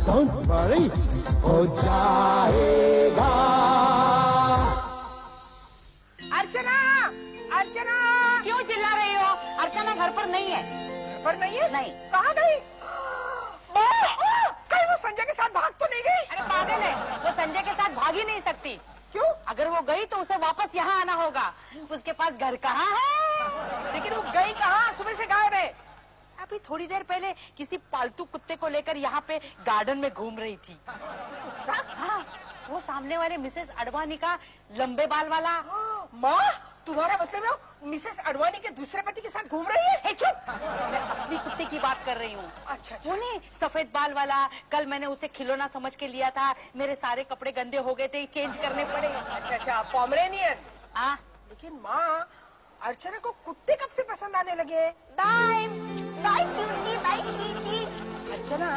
Don't worry, हो जाएगा। अर्चना, अर्चना, क्यों चिल्ला रही हो? अर्चना घर पर नहीं है। घर पर नहीं है? नहीं। कहाँ गई? कहीं वो संजय के साथ भाग तो नहीं गई? अरे पागल है, वो संजय के साथ भाग ही नहीं सकती। क्यों? अगर वो गई तो उसे वापस यहाँ आना होगा। उसके पास घर कहाँ है? लेकिन वो गई कहाँ? सुबह से गायब है। अभी थोड़ी देर पहले किसी पालतू कुत्ते को लेकर यहाँ पे गार्डन में घूम रही थी। हाँ, वो सामने वाले मिसेस अडवाणी का लंबे बाल वाला। माँ, तुम्हारा मतलब है मिसेस अडवाणी के दूसरे पति के साथ घूम रही है? चुप, मैं असली कुत्ते की बात कर रही हूँ। अच्छा, वो नहीं, सफेद बाल वाला। कल मैंने उसे खिलौना समझ के लिया था, मेरे सारे कपड़े गंदे हो गए थे, चेंज करने पड़े। अच्छा, पोमरेनियन। हाँ, लेकिन माँ, अर्चना को कुत्ते कब से पसंद आने लगे? Bye bye cutie, bye sweetie. Archana,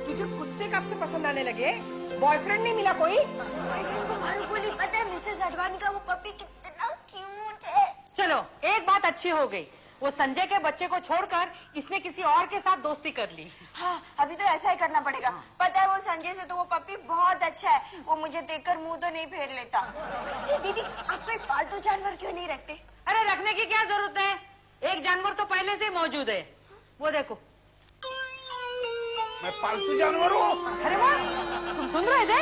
तुझे कुत्ते कब से पसंद आने लगे? बॉयफ्रेंड नहीं मिला कोई? तुम्हारे को नहीं पता है मिसेस अडवाणी का वो पपी कितना क्यूट है। चलो एक बात अच्छी हो गई, वो संजय के बच्चे को छोड़कर इसने किसी और के साथ दोस्ती कर ली। हाँ, अभी तो ऐसा ही करना पड़ेगा। पता है वो संजय से तो वो पपी बहुत अच्छा है, वो मुझे देखकर मुंह तो नहीं फेर लेता। दीदी, आप कोई पालतू जानवर क्यों नहीं रखते? अरे रखने की क्या जरूरत है, एक जानवर तो पहले से मौजूद है, वो देखो। मैं पालतू जानवर हूँ? अरे वाह, तुम सुन रहे थे?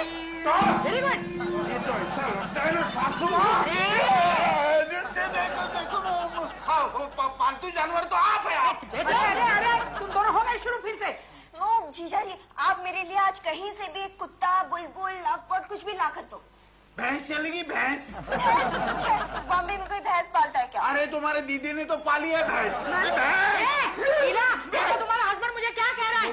Very good. ये तो ऐसा लगता है ना सासू माँ। देखो, पालतू जानवर तो आप है। अरे, तुम दोनों हो गए शुरू फिर से। नो जीजा जी, आप मेरे लिए आज कहीं से भी कुत्ता, बुलबुल, लवबर्ड कुछ भी ला कर दो। भैंस चलेगी? भैंस? बॉम्बे में कोई भैंस पालता है क्या? अरे तुम्हारे दीदी ने तो पाली है भैंस। देखो तुम्हारा हस्बैंड मुझे क्या कह रहा है।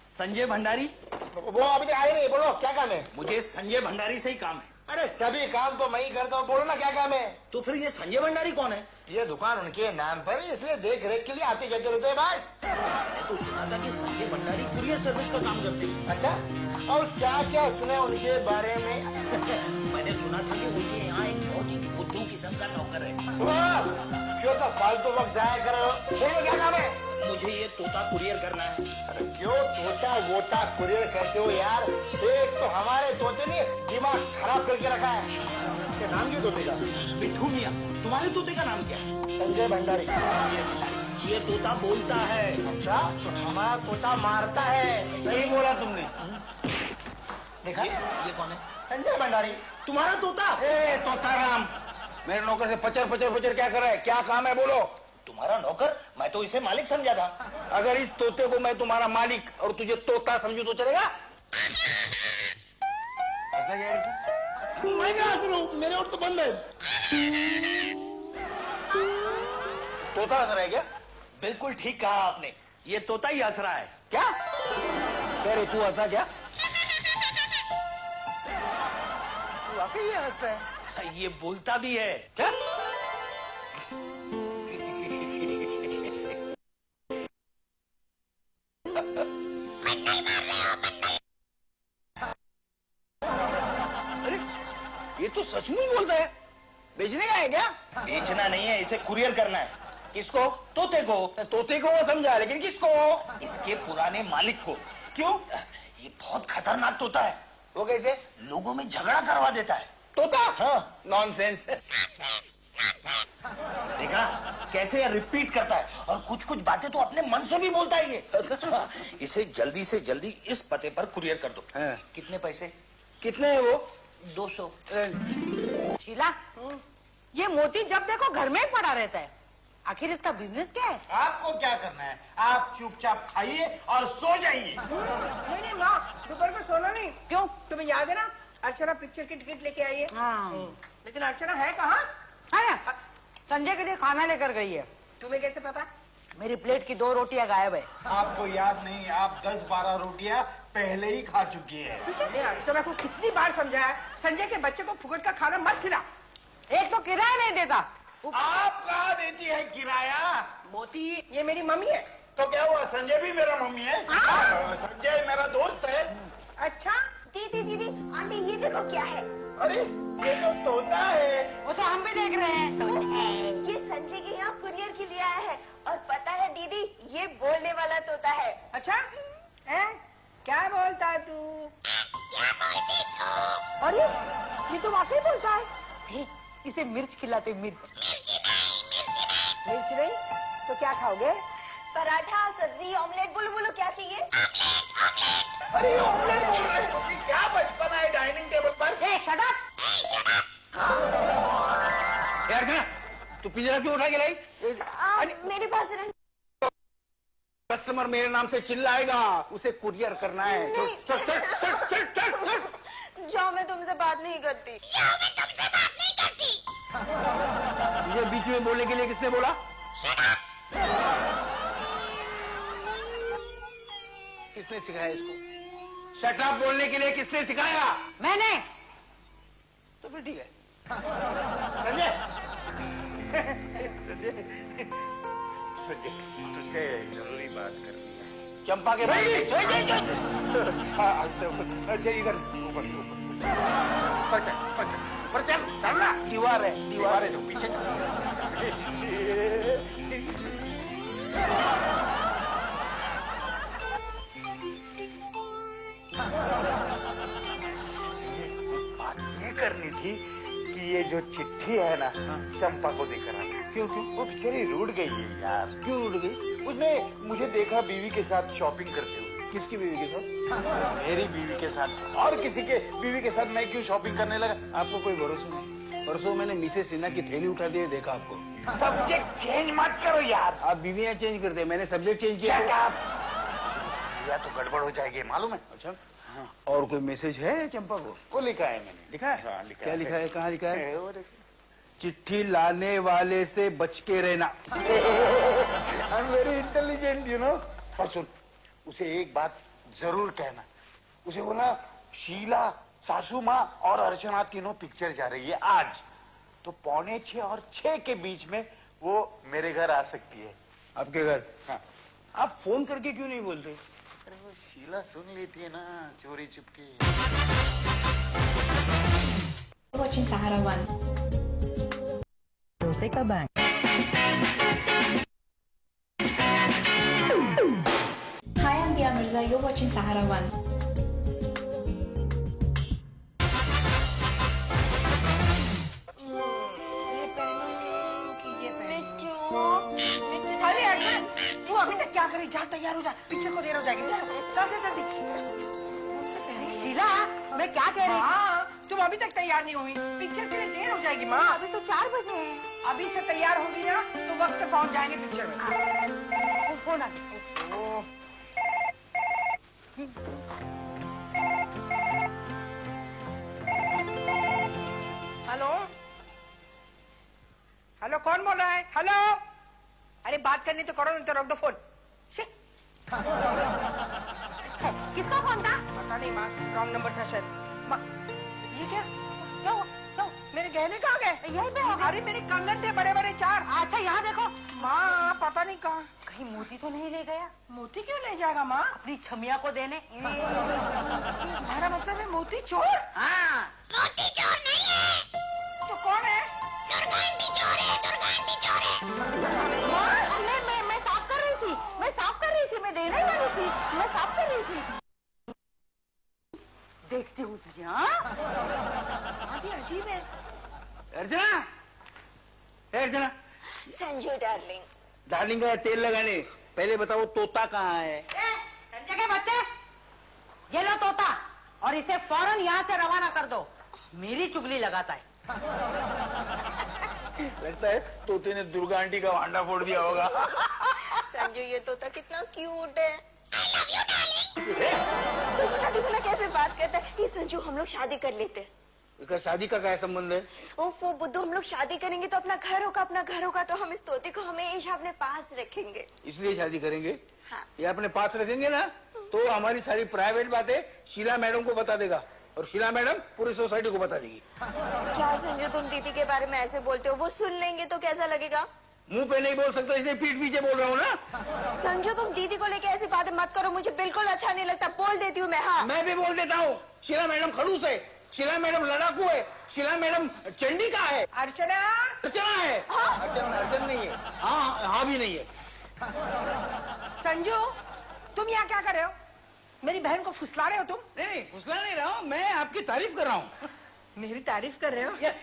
संजय भंडारी? वो अभी तक आए नहीं, बोलो क्या काम है? मुझे संजय भंडारी से ही काम है। अरे सभी काम तो मैं ही करता हूँ, बोलो ना क्या काम है? तो फिर ये संजय भंडारी कौन है? ये दुकान उनके नाम पर है, इसलिए देख रेख के लिए आते जाते रहते हैं बस। मैंने तो सुना था कि संजय भंडारी कुरियर सर्विस का काम करते हैं। अच्छा, और क्या क्या सुने उनके बारे में? मैंने सुना था कि उनके यहाँ एक बहुत ही बुद्धू किस्म का नौकर है। क्यों तो फालतू वक्त जाया करो, बोलो क्या काम है? मुझे ये तोता कुरियर करना है। अरे क्यों तोता वोता कुरियर करते हो यार? एक तो हमारे तोते ने दिमाग खराब करके रखा है। क्या नाम क्यों तोते का? बिट्ठू मियाँ। तुम्हारे तोते का नाम क्या है? संजय भंडारी। ये तोता बोलता है। अच्छा, तो हमारा तोता मारता है। सही बोला तुमने। देखा? ये कौन है? संजय भंडारी। तुम्हारा तोता? ए तोता राम, मेरे नौकर से पचर पचर पचर क्या कर रहा है? क्या काम है बोलो? तुम्हारा नौकर? मैं तो इसे मालिक समझा था। अगर इस तोते को मैं तुम्हारा मालिक और तुझे तोता समझू तो चलेगा? ऐसा क्या है? मैं क्या सुनूं? मेरे और तो बंद है। तोता हंस रहा है क्या? बिल्कुल ठीक कहा आपने, ये तोता ही हंस रहा है। क्या कह रहे? तू हंसा क्या? वाकई ये हंसता है? ये बोलता भी है। क्या? अरे ये तो सचमुच बोलता है। बेचने का है क्या? बेचना नहीं है, इसे कुरियर करना है। किसको? तोते को। तोते को वो समझा, लेकिन किसको? इसके पुराने मालिक को। क्यों? ये बहुत खतरनाक तोता है। वो कैसे? लोगों में झगड़ा करवा देता है। तोता? हाँ। नॉनसेंस। देखा कैसे रिपीट करता है, और कुछ कुछ बातें तो अपने मन से भी बोलता है ये। इसे जल्दी से जल्दी इस पते पर कुरियर कर दो। हाँ। कितने पैसे? कितने है वो? 200। शीला, ये मोती जब देखो घर में ही पड़ा रहता है, आखिर इसका बिजनेस क्या है? आपको क्या करना है? आप चुपचाप खाइए और सो जाइए। नहीं माँ, दोपहर को सोना नहीं। क्यों? तुम्हें याद है ना, अर्चना पिक्चर की टिकट लेके आई है। हाँ। लेकिन अर्चना है कहाँ? है ना, संजय के लिए खाना लेकर गई है। तुम्हें कैसे पता? मेरी प्लेट की 2 रोटियां गायब है। आपको याद नहीं, आप 10-12 रोटियां पहले ही खा चुकी है। मैंने अर्चना को कितनी बार समझाया, संजय के बच्चे को फुकट का खाना मत खिला। एक तो किराया नहीं देता। आप कहाँ देती है किराया? मोती, ये मेरी मम्मी है। तो क्या हुआ, संजय भी मेरा मम्मी है। संजय मेरा दोस्त है। अच्छा, दीदी दीदी, आंटी ये देखो क्या है। अरे ये तो तोता है। वो तो हम भी देख रहे हैं। ये संजय के यहाँ कुरियर के लिए आया है और पता है दीदी ये बोलने वाला तोता है। अच्छा है? क्या बोलता तू? अरे ये तो वाकई बोलता है। इसे मिर्च खिलाते, मिर्च। मिर्च नहीं तो क्या खाओगे? पराठा, सब्जी, ऑमलेट, बोलो बोलो क्या चाहिए? अरे ऑमलेट बोल रहे हो? ये क्या बचपना है डाइनिंग टेबल पर? ए शट अप! यार क्या तू पिंजरा क्यों उठा के लाई? मेरे पास रन। कस्टमर मेरे नाम से चिल्लाएगा, उसे कुरियर करना है। नहीं। चल चल चल चल चल चल। जाओ, मैं तुमसे बात नहीं करती। ये बीच में बोलने के लिए किसने बोला? किसने सिखाया इसको? शट अप बोलने के लिए किसने सिखाया? मैंने। तो फिर ठीक है। संजय संजय, तुझसे जरूरी बात करनी है। चंपा के भाई अच्छा इधर ऊपर पर चल चलना। दीवार है तो पीछे चल। बात ये करनी थी कि ये जो चिट्ठी है ना चंपा को देकर आना। क्यों वो बेचारी रूठ गई है यार। क्यों उड़ गई? उसने मुझे देखा बीवी के साथ शॉपिंग करते हुए। किसकी बीवी के साथ? मेरी बीवी के साथ और किसी के बीवी के साथ मैं क्यों शॉपिंग करने लगा? आपको कोई भरोसा नहीं? परसों मैंने मिसेस सिन्हा की थैली उठा दी देखा आपको। सब्जेक्ट चेंज मत करो यार। आप बीवियां चेंज करते हैं, मैंने सब्जेक्ट चेंज किया। Shut up! या तो गड़बड़ हो जाएगी मालूम है। अच्छा और कोई मैसेज है चंपा को? वो लिखा है मैंने। लिखा है? हाँ, लिखा क्या है। लिखा है? कहाँ लिखा है? वो देखो। चिट्ठी लाने वाले से बच के रहना। I'm very intelligent, you know. और सुन, उसे एक बात जरूर कहना। उसे बोला शीला, सासू माँ और अर्चना तीनों पिक्चर जा रही है आज, तो 5:45 और 6 के बीच में वो मेरे घर आ सकती है। आपके घर? हाँ। आप फोन करके क्यों नहीं बोलते? अरे वो शीला सुन लेती है ना चोरी चुपके। Watching Sahara One. Roseca Bank. Hi, I'm Dia Mirza. You're watching Sahara One. अरे अर्जुन तू अभी तक क्या करी? जा तैयार हो जा, पिक्चर को देर हो जाएगी। चल चल जल्दी। शीला, मैं क्या कह रही हूँ? हाँ तुम अभी तक तैयार नहीं हुई, पिक्चर के लिए देर हो जाएगी माँ। अभी तो 4 बजे हैं। अभी से तैयार होगी ना तो वक्त पे पहुँच जाएंगे पिक्चर में। वो कौन है? हेलो हेलो, कौन बोल रहा है? हेलो, अरे बात करनी तो करो, नहीं तो रख दो फोन। किसका फोन था? पता नहीं माँ, रॉन्ग नंबर था शायद। माँ ये क्या? क्या हुआ? क्या हुआ? मेरे गहने कहाँ गए? यहीं पे हो गए। अरे मेरे कंगन थे बड़े बड़े 4। अच्छा यहाँ देखो। माँ पता नहीं कहाँ। कहीं मोती तो नहीं ले गया? मोती क्यों ले जाएगा माँ? अपनी छमिया को देने। तुम्हारा मतलब है मोती चोर? हाँ। मोती चोर नहीं है, तो कौन है? दुर्गांती चोर है, दुर्गांती चोर है। मैं साफ कर रही थी, मैं देने वाली थी, मैं साफ कर रही थी। देखती हूँ तुझे। हाँ अभी अजीब है। अर्चना, अर्चना, संजू डार्लिंग, डार्लिंग का तेल लगाने पहले बताओ तोता कहाँ है? संजय के बच्चे, ये लो तोता और इसे फौरन यहाँ से रवाना कर दो। मेरी चुगली लगाता है। लगता है तोते ने दुर्गा आंटी का भांडा फोड़ दिया होगा। संजू ये तोता कितना क्यूट है। I love you, darling. देखो कैसे बात करता है। ये संजू हम लोग शादी कर लेते हैं। इसका शादी का क्या संबंध है? वो बुद्धू, हम लोग शादी करेंगे तो अपना घर होगा तो हम इस तोते को हमेशा अपने पास रखेंगे। इसलिए शादी करेंगे? हाँ। ये अपने पास रखेंगे ना तो हमारी सारी प्राइवेट बातें शीला मैडम को बता देगा और शीला मैडम पूरी सोसाइटी को बता देगी। क्या संजू तुम दीदी के बारे में ऐसे बोलते हो? वो सुन लेंगे तो कैसा लगेगा? मुंह पे नहीं बोल सकता इसलिए पीठ पीछे बोल रहा हूँ ना। संजू तुम दीदी को लेके ऐसी बातें मत करो, मुझे बिल्कुल अच्छा नहीं लगता। बोल देती हूँ मैं। हाँ मैं भी बोल देता हूँ, शीला मैडम खड़ूस है, शीला मैडम लड़ाकू है, शीला मैडम चंडिका है, अर्चना अर्चना है। अर्चन नहीं है। हाँ भी नहीं है। संजू, तुम यहाँ क्या कर रहे हो? मेरी बहन को फुसला रहे हो तुम? नहीं, फुसला नहीं रहा हूँ, मैं आपकी तारीफ कर रहा हूँ। मेरी तारीफ कर रहे हो? Yes.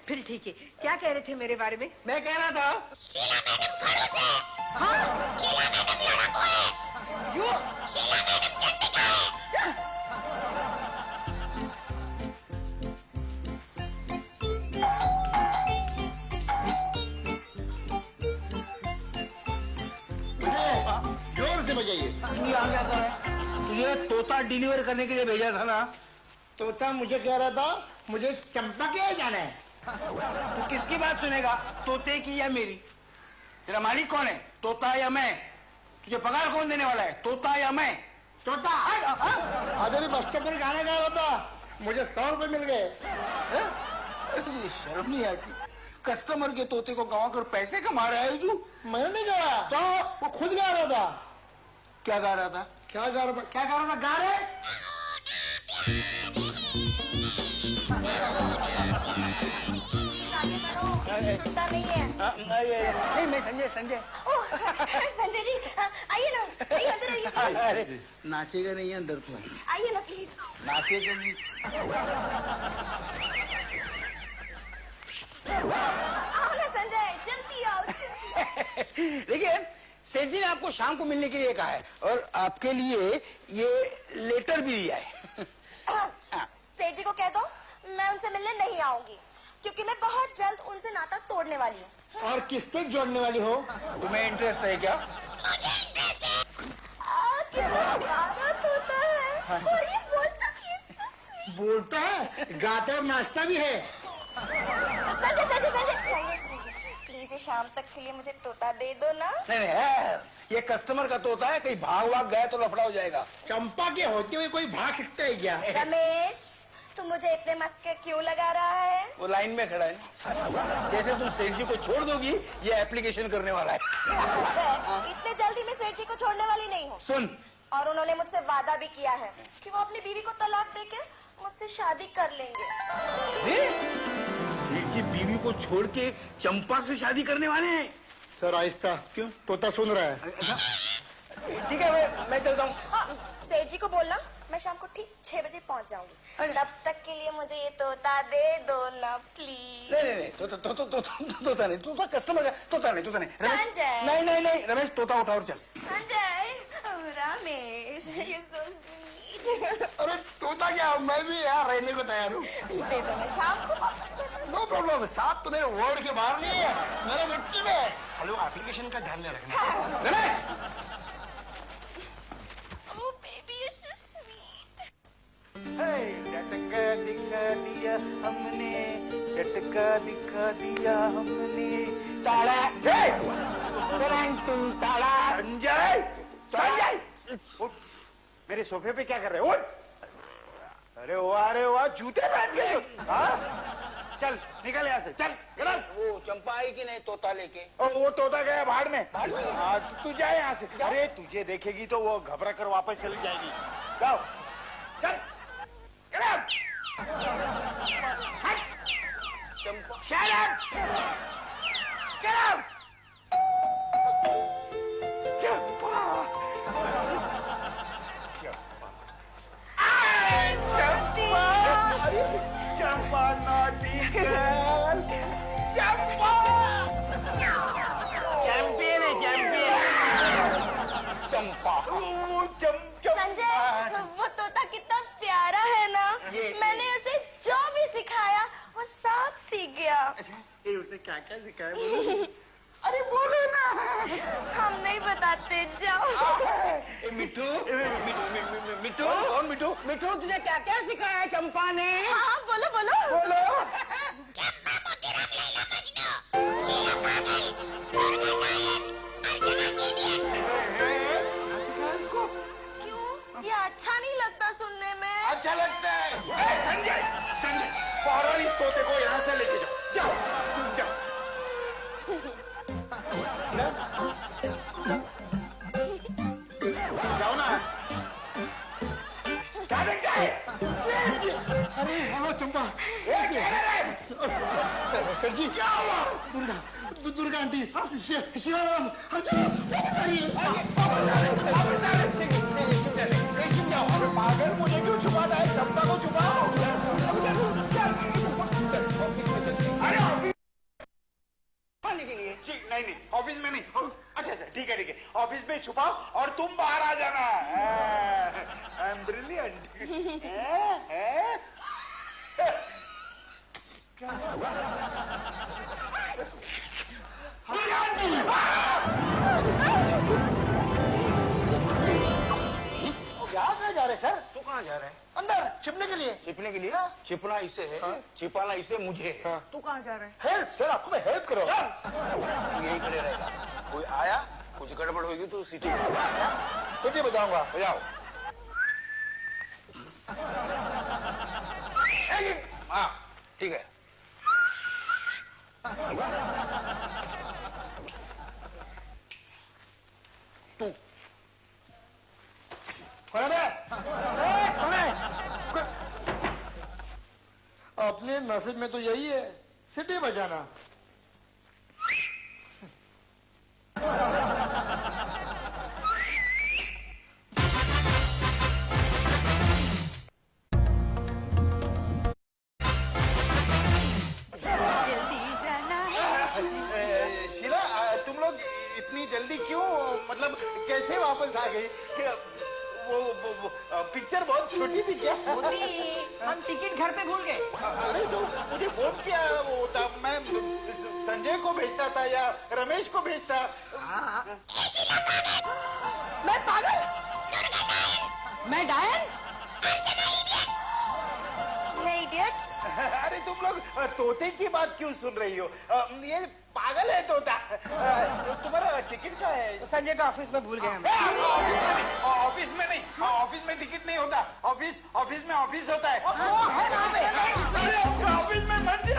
फिर ठीक है। क्या कह रहे थे मेरे बारे में? मैं कह रहा था शीला मैडम खड़ूस है। हाँ? शीला मैडम लड़ाकू है। क्यों? शीला मैडम चंडिका है। जोर से बजाइए। तू यहाँ क्या कर रहा है? तुझे तोता डिलीवर करने के लिए भेजा था ना? तोता मुझे कह रहा था मुझे चंपा के यहाँ जाना है। तू किसकी बात सुनेगा, तोते की या मेरी? तेरा मालिक कौन है, तोता या मैं? तुझे पगार कौन देने वाला है, तोता या मैं? तोता अरे बस स्टॉप पर गाना गा रहा था, मुझे 100 रुपए मिल गए। शर्म नहीं आती? कस्टमर के तोते को गवा कर पैसे कमा रहा है तू? मैंने नहीं गाया तो वो खुद गा रहा था। क्या गा रहा था? क्या गा रहा था? क्या गा रहा था? गा रहे सुनता नहीं है। नहीं, मैं संजय। ओह, संजय जी आइए ना, आइए अंदर आइए। अरे नाचेगा नहीं अंदर तू? आइए ना प्लीज। नाचेगा नहीं? आओ ना संजय, जल्दी आओ जल्दी। देखिए, सेठ जी ने आपको शाम को मिलने के लिए कहा है और आपके लिए ये लेटर भी दिया है। सेठ जी को कह दो मैं उनसे मिलने नहीं आऊंगी, क्योंकि मैं बहुत जल्द उनसे नाता तोड़ने वाली हूँ। और किससे जोड़ने वाली हो? तुम्हें इंटरेस्ट है क्या? कितना प्यारा तोता है। और ये बोलता भी है। बोलता है, गाता और नाचता भी है। संजय प्लीज ये शाम तक के लिए मुझे तोता दे दो ना। नहीं, ये कस्टमर का तोता है, कहीं भाग गया तो लफड़ा हो जाएगा। चंपा के होते हुए कोई भाग सकता है क्या? रमेश, तू मुझे इतने मस्के क्यों लगा रहा है? वो लाइन में खड़ा है ना। जैसे तुम सेठ जी को छोड़ दोगी, ये एप्लीकेशन करने वाला है। संजय, इतने जल्दी मैं सेठ जी को छोड़ने वाली नहीं हूँ। सुन, और उन्होंने मुझसे वादा भी किया है कि वो अपनी बीवी को तलाक देके मुझसे शादी कर लेंगे। सेठ जी बीवी को छोड़ के चंपा से शादी करने वाले हैं? सर आहिस्ता। क्यों? तोता सुन रहा है। ठीक है, मैं चलता हूँ। हाँ, सेठ जी को बोलना मैं शाम को ठीक 6 बजे पहुँच जाऊंगी। तब तक के लिए मुझे ये तोता दे दो ना प्लीज। नहीं, तोता नहीं, तोता कस्टमर का तोता नहीं। संजय। नहीं, रमेश तोता उठा और चल। Sanjay, Ramesh, you're so sweet। अरे तोता क्या, मैं भी यहाँ रहने को तैयार हूँ। दे दो ना शाम को वापस कर दो। नो प्रॉब्लम, साथ तो मेरे वार्ड के बाहर नहीं है, मेरे मिट्टी में। हेलो, एप्लीकेशन का ध्यान में रखना। Oh baby, you're so sweet। झटका दिखा दिया हमने, झटका दिखा दिया हमने। ताला संजय, उठ। मेरे सोफे पे क्या कर रहे हो? उठ। अरे वाह, जूते पहन के। हाँ, चल निकल यहाँ से, चल। वो चंपा आई कि नहीं तोता लेके? वो तोता गया भाड़ में। हाँ, तू जा यहाँ से। अरे तुझे देखेगी तो वो घबरा कर वापस चली जाएगी। जाओ, चल। चंपा Shut up! Get out! चंपा, चंपा naughty girl, चंपा, चैंपियन है चैंपियन, चंपा। संजय, वो तोता कितना प्यारा है ना। मैंने उसे जो भी सिखाया वो सब सीख गया। ये उसे क्या क्या सिखाया बोलो? अरे बोलो ना। हम नहीं बताते, जाओ। मिठू, कौन मिठू? मिठू, तुझे क्या क्या सिखाया चंपा ने? हाँ, बोलो बोलो। चंपा मोतीराम लैला मजनू, शीला पागल, दुर्गा नायक, अर्चना कीजिए। क्यों? ये अच्छा नहीं लगता सुनने में। अच्छा लगता है। संजय, फौरन इस तोते को यहाँ से लेके जाओ। जाओ। जाओ ना। क्या देखता है? अरे हेलो सर जी क्या हुआ? दुर्गा दुर्गा आंटी शिवाराम पागल, मुझे क्यों छुपाना है? चंपा को छुपाओ। अरे ऑफिस के लिए? नहीं नहीं, ऑफिस में नहीं। अच्छा अच्छा, ठीक है ठीक है, ऑफिस में छुपाओ और तुम बाहर आ जाना। I am brilliant. यहाँ कहाँ जा रहे सर? तू कहाँ जा रहा है? अंदर छिपने के लिए। छिपने के लिए? छिपना इसे है, छिपाना इसे मुझे है। तू कहाँ जा रहा है? हेल्प सर, आपको मैं हेल्प करो। तू यही खड़े रहेगा, कोई आया कुछ गड़बड़ होगी तो सीटी बजाऊंगा। बजाओ। हाँ ठीक है। तू कौन है? अपने नसीब में तो यही है, सीटी बजाना। शीला, तुम लोग इतनी जल्दी क्यों, मतलब कैसे वापस आ गई? वो पिक्चर बहुत छोटी थी क्या? हम टिकट घर पे भूल गए। अरे तो मुझे फोन किया होता, मैं संजय को भेजता था या रमेश को भेजता। मैं पागल? मैं डायन? नहीं इडियट। अरे तुम लोग तोते की बात क्यों सुन रही हो? ये पागल है तोता। तुम्हारा टिकट क्या है? संजय का ऑफिस में भूल गए हम। ऑफिस में नहीं, ऑफिस में टिकट नहीं होता। ऑफिस में ऑफिस होता है। ऑफिस में संजय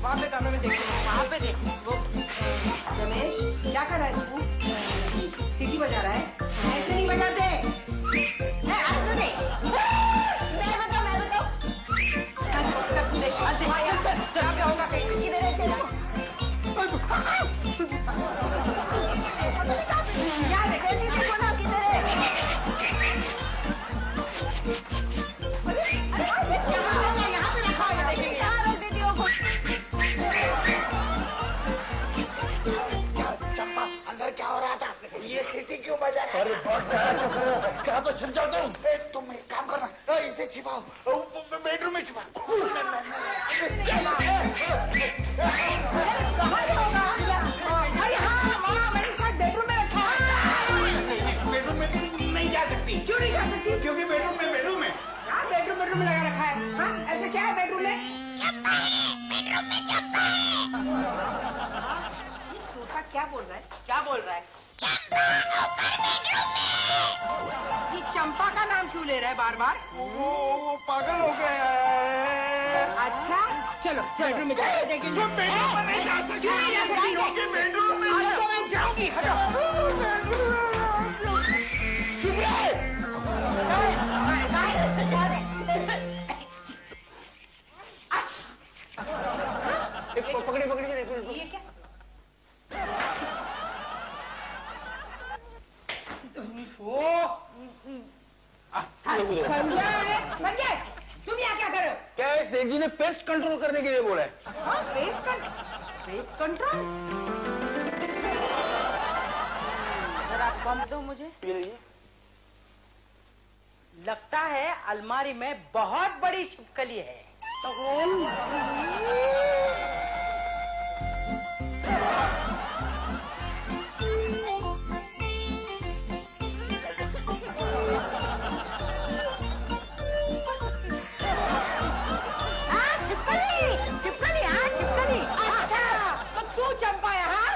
वहाँ पे कमरे में देखो, वहाँ पे देखो। रमेश क्या कर रहा है तू? सीटी बजा रहा है? ऐसे नहीं बजाते। ऐसे नहीं। मैं बताऊँ। क्या होगा कहीं? किधर है चलो? क्या है? जल्दी देखो ना किधर है? यहाँ पे रखा है, देखेंगे। कहाँ रख दीदियों को? चंपा, अंदर क्या हो रहा था? ये सीटी क्यों बजा रहा है? अरे बहुत क्या तो छिप जाओ तुम। तुम एक काम करना, इसे छिपाओ, बेडरूम में छिपाओ। कहाँ जाओगा? अरे हाँ, माँ मैंने शायद बेडरूम में रखा है। बेडरूम में नहीं जा सकती। क्यों नहीं जा सकती? क्योंकि बेडरूम में है। हाँ, बेडरूम में लगा रखा है। हाँ, ऐसे क्या है बेडरूम में? ये तोता क्या बोल रहा है? क्या बोल रहा है? ये चंपा का नाम क्यों ले रहा है बार बार? वो पागल हो गया है। अच्छा चलो बेडरूम में जाके देखेंगे। बेडरूम में नहीं जा सकती। क्यों नहीं जा सकती? क्योंकि बेडरूम में आज तो मैं जाऊंगी। हटो। पकड़ी ये क्या? संजय तुम यहाँ क्या कर रहे हो? क्या है? सेठ जी ने पेस्ट कंट्रोल करने के लिए बोला है। हाँ, पेस्ट कंट्रोल। जरा पंप दो मुझे। लगता है अलमारी में बहुत बड़ी छिपकली है। छिपकली। अच्छा तो तू चंपा है? हाँ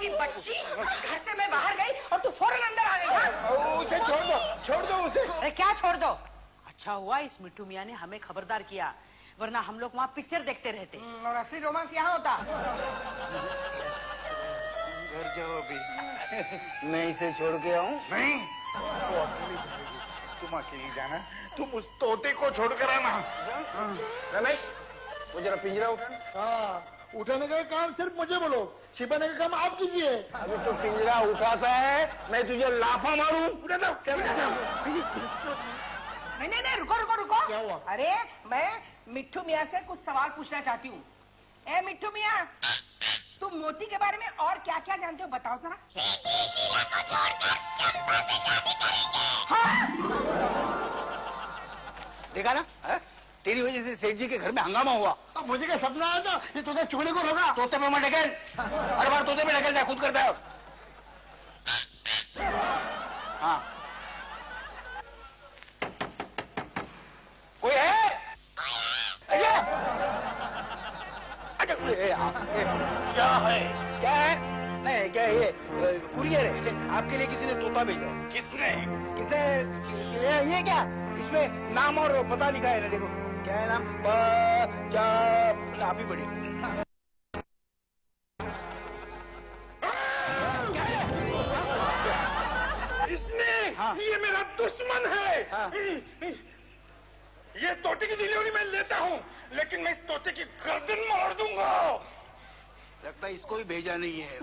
की बच्ची, घर से मैं बाहर गई और तू फौरन अंदर आ गई। हाँ? उसे छोड़ दो उसे। अरे क्या छोड़ दो? अच्छा हुआ इस मिट्टू मियाँ ने हमें खबरदार किया, वरना हम लोग वहाँ पिक्चर देखते रहते। और असली रोमांस यहाँ होता। घर जाओ अभी। मैं इसे छोड़ के आऊं? नहीं, वो अकेली जाएगी। तुम अकेली जाना, तुम उस तोते को छोड़ कर आना। रमेश, वो जरा पिंजरा उठाना। हाँ, उठाने का काम सिर्फ मुझे बोलो, छिपाने का काम आप कीजिए। अभी तो पिंजरा उठाता है, मैं तुझे लाफा मारूं। उठा दो। नहीं, रुको। क्या हुआ? अरे मैं मिट्टू मियाँ से कुछ सवाल पूछना चाहती हूँ। ए मिट्टू मियाँ, तुम मोती के बारे में और क्या क्या जानते हो, बताओ जरा। सेठी शीला को छोड़कर चंपा से शादी करेंगे। देखा ना, है? तेरी वजह से सेठ जी के घर में हंगामा हुआ। अब मुझे क्या सपना आया था, ये तोता चुगली को रोका। तोते पे मत ढकेल, हर बार तोते पे ढकेल जा, खुद करता है। हाँ, कोई है? अच्छा, क्या है? क्या है? नहीं, क्या है? ये कुरियर है, आपके लिए किसी ने तोता भेजा है। किसने? ये क्या? इसमें नाम और पता लिखा है ना, देखो क्या है नाम? आप ही पढ़िए। इसने? हाँ। ये मेरा दुश्मन है। हाँ। ये तोते की डिलीवरी मैं लेता हूँ, लेकिन मैं इस तोते की गर्दन मार दूंगा। लगता है इसको ही भेजा नहीं है।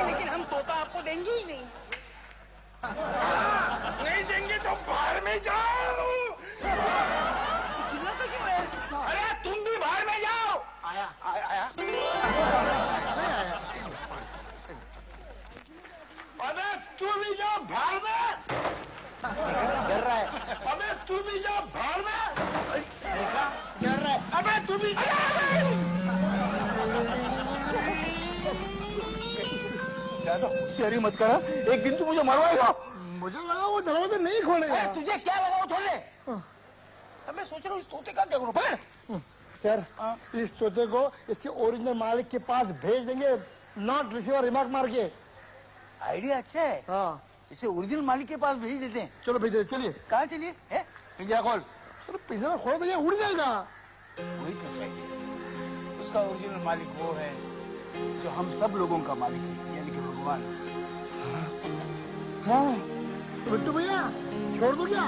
लेकिन हम तोता आपको देंगे ही नहीं। नहीं देंगे तो बाहर में जाओ। चिल्लाते क्यों है? अरे तुम भी बाहर में जाओ। आया। अबे तू भी जाओ बाहर में। डर रहा है। अबे तू भी जाओ बाहर में। डर रहा है। अबे तू भी शेरी मत करा, एक दिन तू मुझे मरवाएगा। मुझे लगा वो दरवाजा नहीं खोलेगा। तुझे क्या लगा वो छोड़ ले। अब मैं सोच रहा हूँ इस तोते का क्या करूँ? सर, इस तोते को इसके ओरिजिनल मालिक के पास भेज देंगे, नॉट रिसीवर रिमार्क मार के। आइडिया अच्छा है। हाँ, इसे ओरिजिनल मालिक के पास भेज देते हैं। चलो भेज दे। चलिए। कहाँ चलिए? पिंजरा खोल। अरे पिंजरा खोल तो ये उड़ जाएगा। वही तो चाहिए। उसका ओरिजिनल मालिक वो है जो हम सब लोगों का मालिक है, यानी कि भगवान। हाँ, तो बिट्टू भैया छोड़ दो क्या?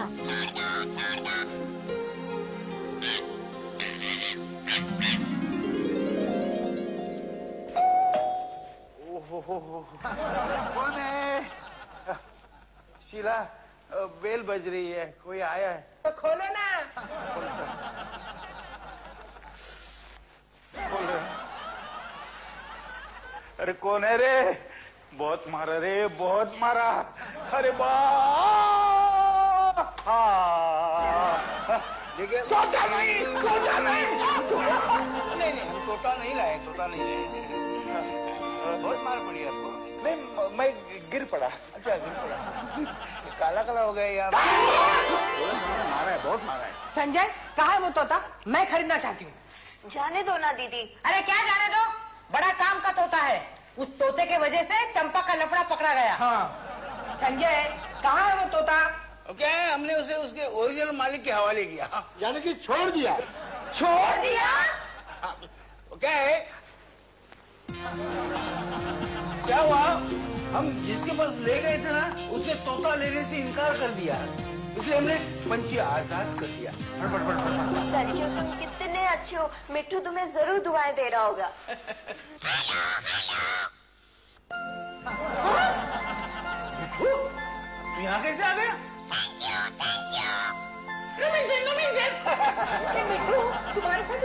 कौन है? शीला, बेल बज रही है, कोई आया है? तो खोलो ना। खोल रहे। अरे कौन है रे? बहुत मारा रे, बहुत मारा। अरे देखिए, तोता नहीं। नहीं, हम तोता नहीं लाए, बहुत मार पड़ी आपको। नहीं, मैं गिर पड़ा। अच्छा, गिर पड़ा। काला हो गया यार। मारा है, बहुत मारा है। संजय, कहाँ है वो तोता? मैं खरीदना चाहती हूँ। जाने दो ना दीदी। अरे क्या जाने दो, बड़ा काम का तोता है। उस तोते के वजह से चंपा का लफड़ा पकड़ा गया। हाँ। संजय, कहाँ है वो तोता? क्या है, हमने उसे उसके ओरिजिनल मालिक के हवाले किया। यानी कि छोड़ दिया। छोड़ दिया? क्या है, क्या हुआ? हम जिसके पास ले गए थे ना, उसने तोता लेने से इनकार कर दिया, इसलिए हमने पंछी आजाद कर दिया। संजू, तुम कितने अच्छे हो। मिट्टू तुम्हें जरूर दुआएं दे रहा होगा। मिट्टू, तू यहाँ कैसे आ गया? Thank you. मिट्टू, तुम्हारे साथ